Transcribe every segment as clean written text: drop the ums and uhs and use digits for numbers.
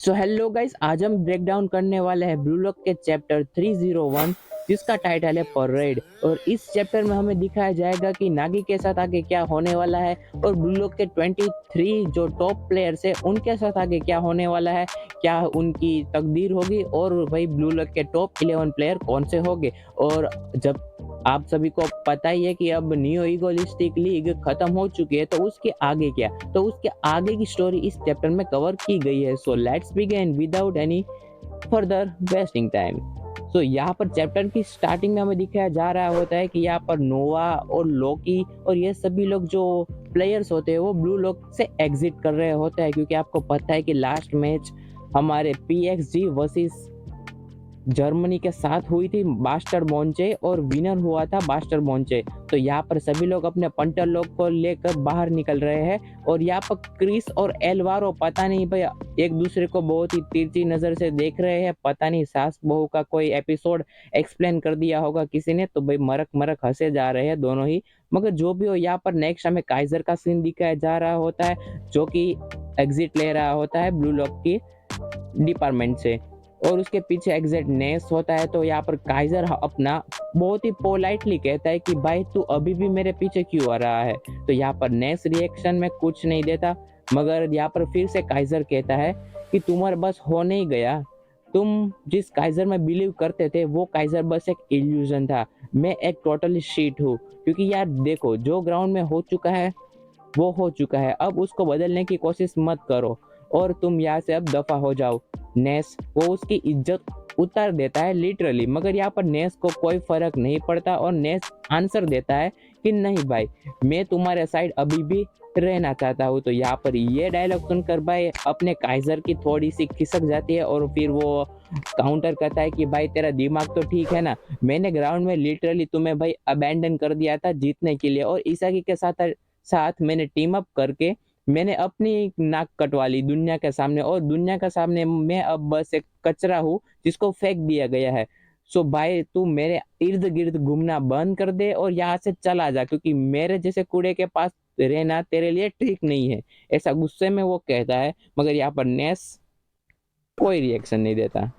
So hello guys, आज हम break down करने वाले हैं ब्लू लॉक के चैप्टर 301 जिसका टाइटल है परेड। और इस चैप्टर में हमें दिखाया जाएगा कि नागी के साथ आगे क्या होने वाला है और ब्लू लॉक के 23 जो टॉप प्लेयर्स है उनके साथ आगे क्या होने वाला है, क्या उनकी तकदीर होगी और भाई ब्लू लॉक के टॉप 11 प्लेयर कौन से होंगे। और जब आप सभी को पता ही है कि अब न्यू ईगोलिस्टिक लीग खत्म हो चुकी है, तो उसके आगे क्या, तो उसके आगे की स्टोरी इस चैप्टर में कवर की गई है। So let's begin without any further wasting time. So यहाँ पर चैप्टर की स्टार्टिंग में हमें दिखाया जा रहा होता है कि यहाँ पर नोवा और लोकी और ये सभी लोग जो प्लेयर्स होते हैं वो ब्लू लॉक से एग्जिट कर रहे होते हैं, क्योंकि आपको पता है कि लास्ट मैच हमारे पीएक्सजी वर्सेस जर्मनी के साथ हुई थी बास्टर मोंचे और विनर हुआ था बास्टर मोंचे। तो यहाँ पर सभी लोग अपने पंटर लोग को लेकर बाहर निकल रहे हैं और यहाँ पर क्रिस और एलवारो पता नहीं भाई एक दूसरे को बहुत ही तिरछी नजर से देख रहे हैं। पता नहीं सास बहू का कोई एपिसोड एक्सप्लेन कर दिया होगा किसी ने, तो भाई मरक मरक हंसे जा रहे हैं दोनों ही। मगर जो भी हो, यहाँ पर नेक्स्ट हमें काइजर का सीन दिखाया जा रहा होता है जो कि एग्जिट ले रहा होता है ब्लू लॉक की डिपार्टमेंट से, और उसके पीछे एग्जैक्ट नेस होता है। तो यहाँ पर काइजर अपना बहुत ही पोलाइटली कहता है कि भाई तू अभी भी मेरे पीछे क्यों आ रहा है। तो यहाँ पर नेस रिएक्शन में कुछ नहीं देता, मगर यहाँ पर फिर से काइजर कहता है कि तुम्हारे बस हो नहीं गया, तुम जिस काइजर में बिलीव करते थे वो काइजर बस एक इल्यूजन था, मैं एक टोटली शीट हूँ। क्योंकि यार देखो, जो ग्राउंड में हो चुका है वो हो चुका है, अब उसको बदलने की कोशिश मत करो और तुम यहाँ से अब दफा हो जाओ। नेस वो उसकी इज्जत उतार देता है लिटरली, मगर यहाँ पर नेस को कोई फर्क नहीं पड़ता और नेस आंसर देता है कि नहीं भाई, मैं तुम्हारे साइड अभी भी रहना चाहता हूँ। तो यहाँ पर ये डायलॉग सुनकर भाई अपने काइजर की थोड़ी सी खिसक जाती है और फिर वो काउंटर करता है कि भाई तेरा दिमाग तो ठीक है ना, मैंने ग्राउंड में लिटरली तुम्हें भाई अबैंडन कर दिया था जीतने के लिए, और ईसाकी के साथ साथ मैंने टीम अप करके मैंने अपनी नाक कटवा ली दुनिया के सामने, और दुनिया के सामने मैं अब बस एक कचरा हूँ जिसको फेंक दिया गया है। सो भाई तू मेरे इर्द गिर्द घूमना बंद कर दे और यहाँ से चला जा, क्योंकि मेरे जैसे कूड़े के पास रहना तेरे लिए ठीक नहीं है। ऐसा गुस्से में वो कहता है, मगर यहाँ पर नेस कोई रिएक्शन नहीं देता।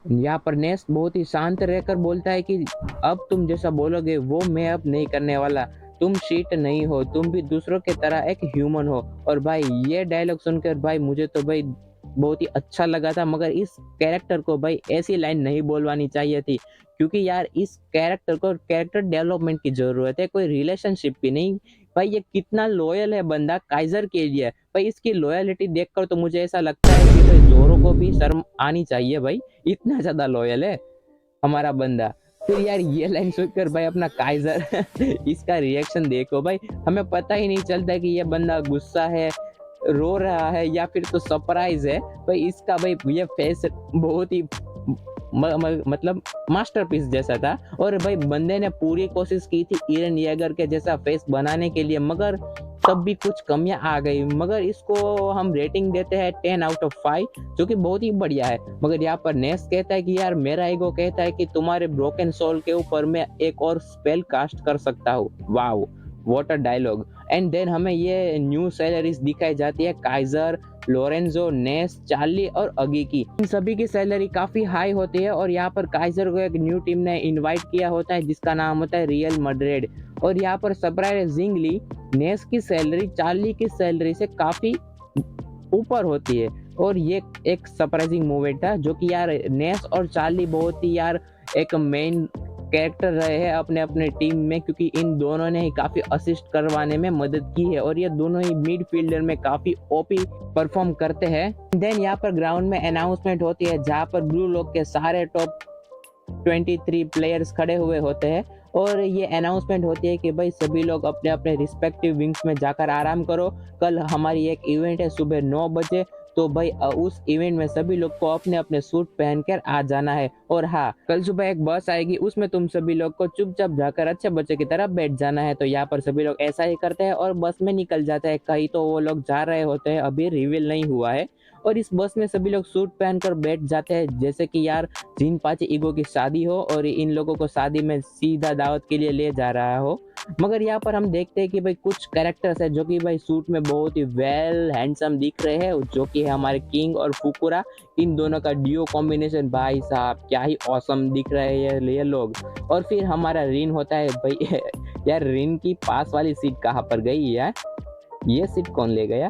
यहाँ पर नेस बहुत ही शांत रहकर बोलता है कि अब तुम जैसा बोलोगे वो मैं अब नहीं करने वाला, तुम शीट नहीं हो, तुम भी दूसरों की तरह एक ह्यूमन हो। और भाई ये डायलॉग सुनकर भाई मुझे तो भाई बहुत ही अच्छा लगा था, मगर इस कैरेक्टर को भाई ऐसी लाइन नहीं बोलवानी चाहिए थी, क्योंकि यार इस कैरेक्टर को कैरेक्टर डेवलपमेंट की जरूरत है, कोई रिलेशनशिप की नहीं। भाई ये कितना लॉयल है बंदा काइजर के लिए, भाई इसकी लॉयलिटी देखकर तो मुझे ऐसा लगता है कि भाई जोरो को भी शर्म आनी चाहिए भाई, इतना ज्यादा लॉयल है हमारा बंदा। फिर यार ये लाइन सुनकर भाई अपना काइजर इसका रिएक्शन देखो भाई, हमें पता ही नहीं चलता कि ये बंदा गुस्सा है, रो रहा है या फिर तो सरप्राइज है। भाई इसका भाई ये फेस बहुत ही मतलब मास्टरपीस जैसा था, और भाई बंदे ने पूरी कोशिश की थी इरन येगर के जैसा फेस बनाने के लिए, मगर तब भी कुछ कमियां आ गई। मगर इसको हम रेटिंग देते हैं 10 आउट ऑफ 5, जो कि बहुत ही बढ़िया है। मगर यहाँ पर नेस कहता है कि यार मेरा ईगो कहता है कि तुम्हारे ब्रोकन सोल के ऊपर मैं एक और स्पेल कास्ट कर सकता हूँ। Wow what a dialogue. And then हमें ये न्यू सैलरीज दिखाई जाती है काइजर, लोरेंजो, नेस, चार्ली और अगी की। इन सभी की सैलरी काफी हाई होती है, और यहाँ पर काइजर को एक न्यू टीम ने इनवाइट किया होता है जिसका नाम होता है रियल मड्रिड। और यहाँ पर सरप्राइजिंगली नेस की सैलरी चार्ली की सैलरी से काफी ऊपर होती है, और ये एक सरप्राइजिंग मूवमेंट था जो कि यार नेस और चार्ली बहुत ही यार एक मेन कैरेक्टर रहे हैं अपने अपने टीम में, क्योंकि इन दोनों ने ही काफी असिस्ट करवाने में मदद की है और ये दोनों ही मिडफील्डर में काफी ओपी परफॉर्म करते हैं। देन यहाँ पर ग्राउंड में अनाउंसमेंट होती है जहाँ पर ब्लू लॉक के सारे टॉप 23 प्लेयर्स खड़े हुए होते हैं, और ये अनाउंसमेंट होती है कि भाई सभी लोग अपने अपने रिस्पेक्टिव विंग्स में जाकर आराम करो, कल हमारी एक इवेंट है सुबह 9 बजे। तो भाई उस इवेंट में सभी लोग को अपने अपने सूट पहनकर आ जाना है, और हाँ कल सुबह एक बस आएगी उसमें तुम सभी लोग को चुपचाप जाकर अच्छे बच्चे की तरह बैठ जाना है। तो यहाँ पर सभी लोग ऐसा ही करते हैं और बस में निकल जाते हैं, कहीं तो वो लोग जा रहे होते हैं, अभी रिवील नहीं हुआ है। और इस बस में सभी लोग सूट पहनकर बैठ जाते हैं जैसे कि यार जिन पांच ईगो की शादी हो और इन लोगों को शादी में सीधा दावत के लिए ले जा रहा हो। मगर यहाँ पर हम देखते हैं कि भाई कुछ कैरेक्टर्स है जो कि भाई सूट में बहुत ही वेल हैंडसम दिख रहे हैं, जो कि है हमारे किंग और फुकुरा। इन दोनों का डियो कॉम्बिनेशन भाई साहब क्या ही ऑसम दिख रहे हैं ये लोग। और फिर हमारा रिन होता है भाई यार रिन की पास वाली सीट कहाँ पर गई यार, ये सीट कौन ले गया।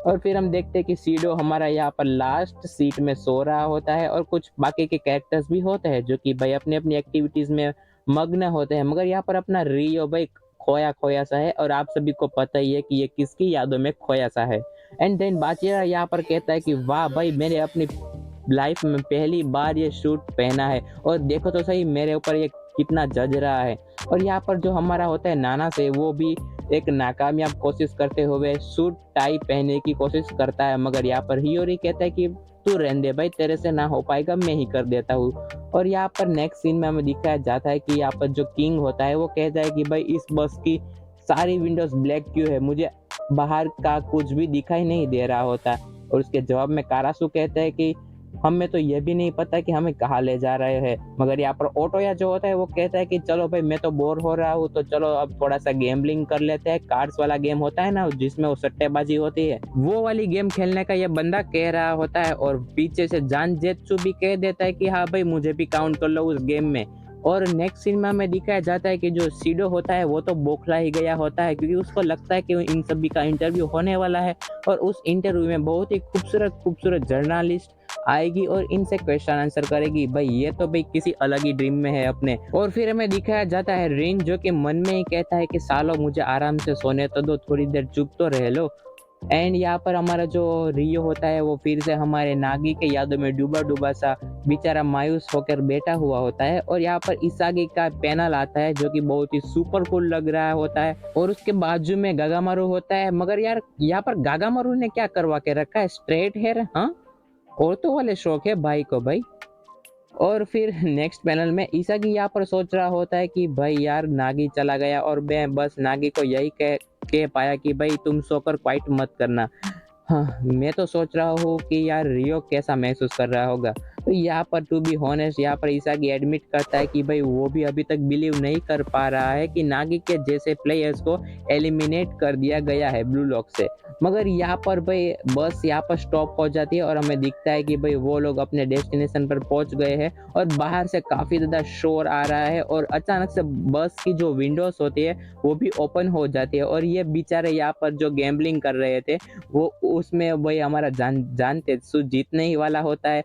और फिर हम देखते हैं कि सीडो हमारा यहाँ पर लास्ट सीट में सो रहा होता है, और कुछ बाकी के कैरेक्टर्स भी होते हैं जो कि भाई अपनी अपनी एक्टिविटीज में मग्न होते हैं। मगर यहाँ पर अपना रियो भाई खोया खोया सा है, और आप सभी को पता ही है कि ये किसकी यादों में खोया सा है। एंड देन बाचिरा यहाँ पर कहता है कि वाह भाई मैंने अपनी लाइफ में पहली बार ये सूट पहना है, और देखो तो सही मेरे ऊपर ये कितना जज रहा है। और यहाँ पर जो हमारा होता है नाना से, वो भी एक नाकामयाब कोशिश करते हुए सूट टाई पहनने की कोशिश करता है। मगर यहाँ पर हियोरी कहता है कि तू रहने दे भाई, तेरे से ना हो पाएगा, मैं ही कर देता हूँ। और यहाँ पर नेक्स्ट सीन में हमें दिखाया जाता है कि यहाँ पर जो किंग होता है वो कहता है कि भाई इस बस की सारी विंडोज ब्लैक क्यों है, मुझे बाहर का कुछ भी दिखाई नहीं दे रहा होता। और उसके जवाब में कारासू कहता है कि हमें तो ये भी नहीं पता कि हमें कहाँ ले जा रहे हैं। मगर यहाँ पर ओटोया जो होता है वो कहता है कि चलो भाई मैं तो बोर हो रहा हूँ, तो चलो अब थोड़ा सा गैम्बलिंग कर लेते हैं। कार्ड्स वाला गेम होता है ना जिसमें वो सट्टेबाजी होती है, वो वाली गेम खेलने का ये बंदा कह रहा होता है। और पीछे से जान जेत्सु भी कह देता है कि हाँ भाई मुझे भी काउंट कर लो उस गेम में। और नेक्स्ट सीन में हमें दिखाया जाता है कि जो सीडो होता है वो तो बौखला ही गया होता है, क्योंकि उसको लगता है कि इन सभी का इंटरव्यू होने वाला है। और उस इंटरव्यू में बहुत ही खूबसूरत खूबसूरत जर्नलिस्ट आएगी और इनसे क्वेश्चन आंसर करेगी। भाई ये तो भाई किसी अलग ही ड्रीम में है अपने। और फिर हमें दिखाया जाता है रिन जो कि मन में ही कहता है कि सालो मुझे आराम से सोने तो दो, थोड़ी देर चुप तो रह लो। एंड यहाँ पर हमारा जो रियो होता है वो फिर से हमारे नागी के यादों में डूबा डूबा सा बेचारा मायूस होकर बैठा हुआ होता है। और यहाँ पर इसागी का पैनल आता है जो कि बहुत ही सुपर कूल लग रहा होता है, और उसके बाजू में गागामारू होता है। मगर यार यहाँ पर गागामारू ने क्या करवा के रखा है, स्ट्रेट हेयर, हाँ औरतों वाले शौक है भाई को भाई। और फिर नेक्स्ट पैनल में ईसागी यहाँ पर सोच रहा होता है कि भाई यार नागी चला गया, और मैं बस नागी को यही कह पाया कि भाई तुम सोकर क्वाइट मत करना। हाँ, मैं तो सोच रहा हूँ कि यार रियो कैसा महसूस कर रहा होगा। तो यहाँ पर टू बी हॉनेस्ट यहाँ पर इसागी एडमिट करता है कि भाई वो भी अभी तक बिलीव नहीं कर पा रहा है कि नागी के जैसे प्लेयर्स को एलिमिनेट कर दिया गया है ब्लू लॉक से। मगर यहाँ पर भाई बस यहाँ पर स्टॉप हो जाती है, और हमें दिखता है कि भाई वो लोग अपने डेस्टिनेशन पर पहुंच गए हैं। और बाहर से काफी ज्यादा शोर आ रहा है, और अचानक से बस की जो विंडोज होती है वो भी ओपन हो जाती है। और ये बेचारे यहाँ पर जो गैम्बलिंग कर रहे थे वो उसमें भाई हमारा जान तेत्सु जीतने ही वाला होता है।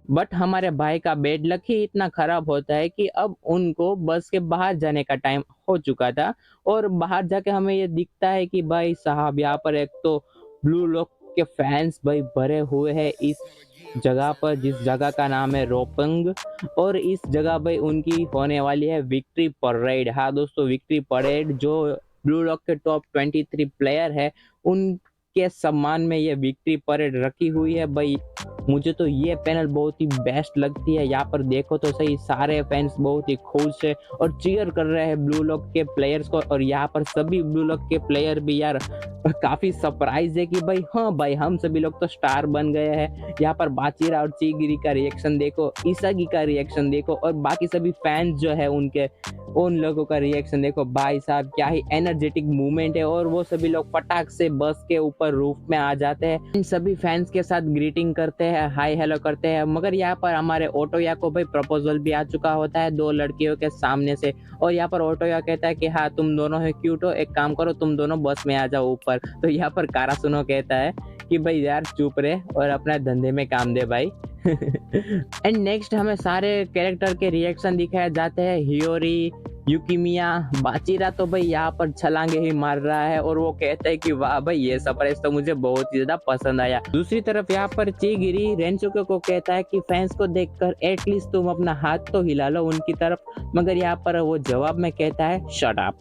बट हमारे भाई का बैड लक ही इतना खराब होता है कि अब उनको बस के बाहर जाने का टाइम हो चुका था। और बाहर जाके हमें ये दिखता है कि भाई साहब यहाँ पर एक तो ब्लू लॉक के फैंस भाई भरे हुए हैं इस जगह पर, जिस जगह का नाम है रोपंग। और इस जगह भाई उनकी होने वाली है विक्ट्री परेड। हाँ दोस्तों, विक्ट्री परेड जो ब्लू लॉक के टॉप 23 प्लेयर है उनके सम्मान में ये विक्ट्री परेड रखी हुई है भाई। मुझे तो ये पैनल बहुत ही बेस्ट लगती है। यहाँ पर देखो तो सही सारे फैंस बहुत ही खुश है और चीयर कर रहे हैं ब्लू लॉक के प्लेयर्स को। और यहाँ पर सभी ब्लू लॉक के प्लेयर भी यार काफी सरप्राइज है कि भाई हाँ भाई हम सभी लोग तो स्टार बन गए हैं। यहाँ पर बाचिरा और चीगिरी का रिएक्शन देखो, इसागी का रिएक्शन देखो, और बाकी सभी फैंस जो है उनके उन लोगों का रिएक्शन देखो। भाई साहब क्या ही एनर्जेटिक मूवमेंट है। और वो सभी लोग फटाक से बस के ऊपर रूफ में आ जाते हैं, इन सभी फैंस के साथ ग्रीटिंग करते हैं, हाय हेलो करते हैं। मगर यहाँ पर हमारे ओटोया को भाई प्रपोजल भी आ चुका होता है दो लड़कियों के सामने से। और यहाँ पर ओटोया कहता है कि हाँ तुम दोनों है क्यूट हो, एक काम करो तुम दोनों बस में आ जाओ ऊपर। तो यहाँ पर कारासुनो कहता है कि भाई यार चुप रहे और अपना धंधे में काम दे भाई। एंड नेक्स्ट हमें सारे कैरेक्टर के रिएक्शन दिखाए जाते हैं। हियोरी, युकिमिया, बाचिरा तो भाई यहाँ पर छलांगे ही मार रहा है, और वो कहता है कि वाह भाई ये सरप्राइज तो मुझे बहुत ही ज्यादा पसंद आया। दूसरी तरफ यहाँ पर चीगिरी रेंसुके को कहता है कि फैंस को देखकर एटलीस्ट तुम अपना हाथ तो हिला लो उनकी तरफ। मगर यहाँ पर वो जवाब में कहता है शट अप।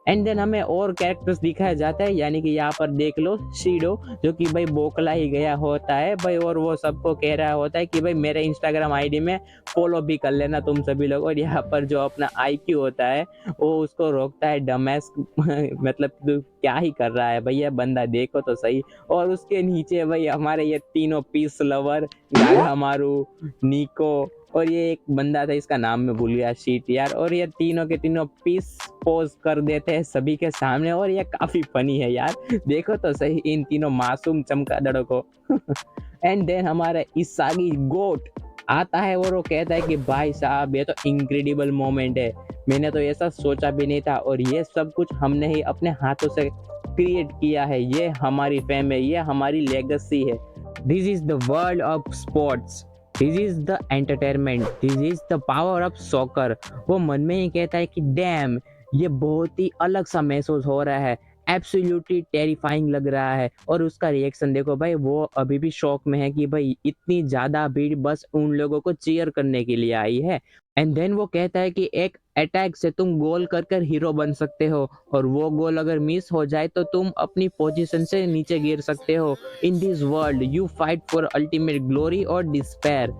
एंड देन हमें और कैरेक्टर्स दिखाया जाता है, यानी कि यहाँ पर देख लो शीडो जो कि भाई बोकला ही गया होता है भाई, और वो सबको कह रहा होता है कि भाई मेरे इंस्टाग्राम आईडी में फॉलो भी कर लेना तुम सभी लोग। और यहाँ पर जो अपना आईक्यू होता है वो उसको रोकता है डमैस मतलब तू क्या ही कर रहा है भैया बंदा, देखो तो सही। और उसके नीचे भाई हमारे ये तीनों पीस लवर गागामारू, निको और ये एक बंदा था, इसका नाम मैं भूल गया, शीट यार। और ये तीनों के तीनों पीस पोज कर देते हैं सभी के सामने, और ये काफी फनी है यार। देखो तो सही इन तीनों मासूम चमगादड़ों को। एंड देन हमारा इसागी गोट आता है और वो कहता है कि भाई साहब ये तो इनक्रेडिबल मोमेंट है, मैंने तो ऐसा सोचा भी नहीं था, और ये सब कुछ हमने ही अपने हाथों से क्रिएट किया है, ये हमारी फेम है, ये हमारी लेगेसी है। This is the world of sports, this is the entertainment, this is the power of soccer. वो मन में ही कहता है कि डैम, ये बहुत ही अलग सा महसूस हो रहा है, एब्सोल्युटली टेरिफाइंग लग रहा है। और उसका रिएक्शन देखो भाई, वो अभी भी शॉक में है कि भाई इतनी ज्यादा भीड़ बस उन लोगों को चीयर करने के लिए आई है। एंड देन वो कहता है कि एक अटैक से तुम गोल कर कर हीरो बन सकते हो, और वो गोल अगर मिस हो जाए तो तुम अपनी पोजीशन से नीचे गिर सकते हो। In this world you fight for ultimate glory और डिस्पेयर।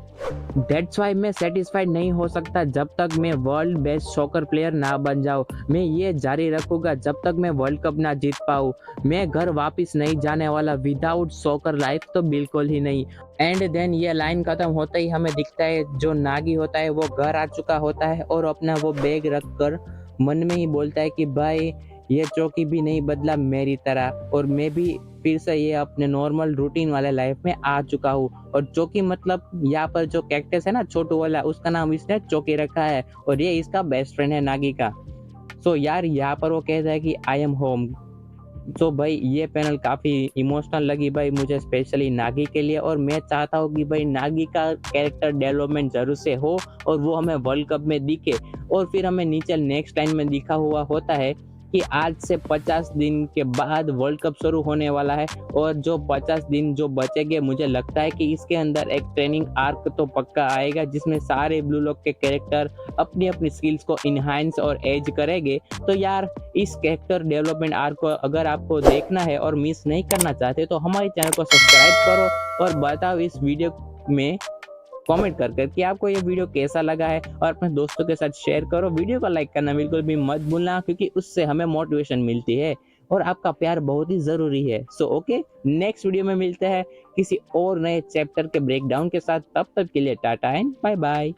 दैट्स वाई मैं सेटिस्फाइड नहीं हो सकता जब तक मैं वर्ल्ड बेस्ट सॉकर प्लेयर ना बन जाऊं। मैं ये जारी रखूंगा जब तक मैं वर्ल्ड कप ना जीत पाऊं। मैं घर वापस नहीं जाने वाला, विदाउट सॉकर लाइफ तो बिल्कुल ही नहीं। एंड देन ये लाइन खत्म होते ही हमें दिखता है जो नागी होता है वो घर आ चुका होता है, और अपना वो बैग रख कर मन में ही बोलता है कि भाई ये चौकी भी नहीं बदला मेरी तरह, और मैं भी फिर से ये अपने नॉर्मल रूटीन वाले लाइफ में आ चुका हूँ। और चौकी मतलब यहाँ पर जो कैक्टस है ना छोटू वाला, उसका नाम इसने चौकी रखा है, और ये इसका बेस्ट फ्रेंड है नागी का। सो यार यहाँ पर वो कहता है कि आई एम होम। तो भाई ये पैनल काफी इमोशनल लगी भाई मुझे, स्पेशली नागी के लिए। और मैं चाहता हूँ कि भाई नागी का कैरेक्टर डेवलपमेंट जरूर से हो, और वो हमें वर्ल्ड कप में दिखे। और फिर हमें नीचे नेक्स्ट लाइन में लिखा हुआ होता है कि आज से 50 दिन के बाद वर्ल्ड कप शुरू होने वाला है, और जो 50 दिन जो बचेंगे मुझे लगता है कि इसके अंदर एक ट्रेनिंग आर्क तो पक्का आएगा, जिसमें सारे ब्लू लॉक के कैरेक्टर अपनी अपनी स्किल्स को इनहांस और एज करेंगे। तो यार इस कैरेक्टर डेवलपमेंट आर्क को अगर आपको देखना है और मिस नहीं करना चाहते तो हमारे चैनल को सब्सक्राइब करो, और बताओ इस वीडियो में कमेंट कर कर कि आपको ये वीडियो कैसा लगा है, और अपने दोस्तों के साथ शेयर करो। वीडियो को लाइक करना बिल्कुल भी मत भूलना, क्योंकि उससे हमें मोटिवेशन मिलती है, और आपका प्यार बहुत ही जरूरी है। सो ओके, नेक्स्ट वीडियो में मिलते हैं किसी और नए चैप्टर के ब्रेकडाउन के साथ। तब तक के लिए टाटा एंड बाय बाय।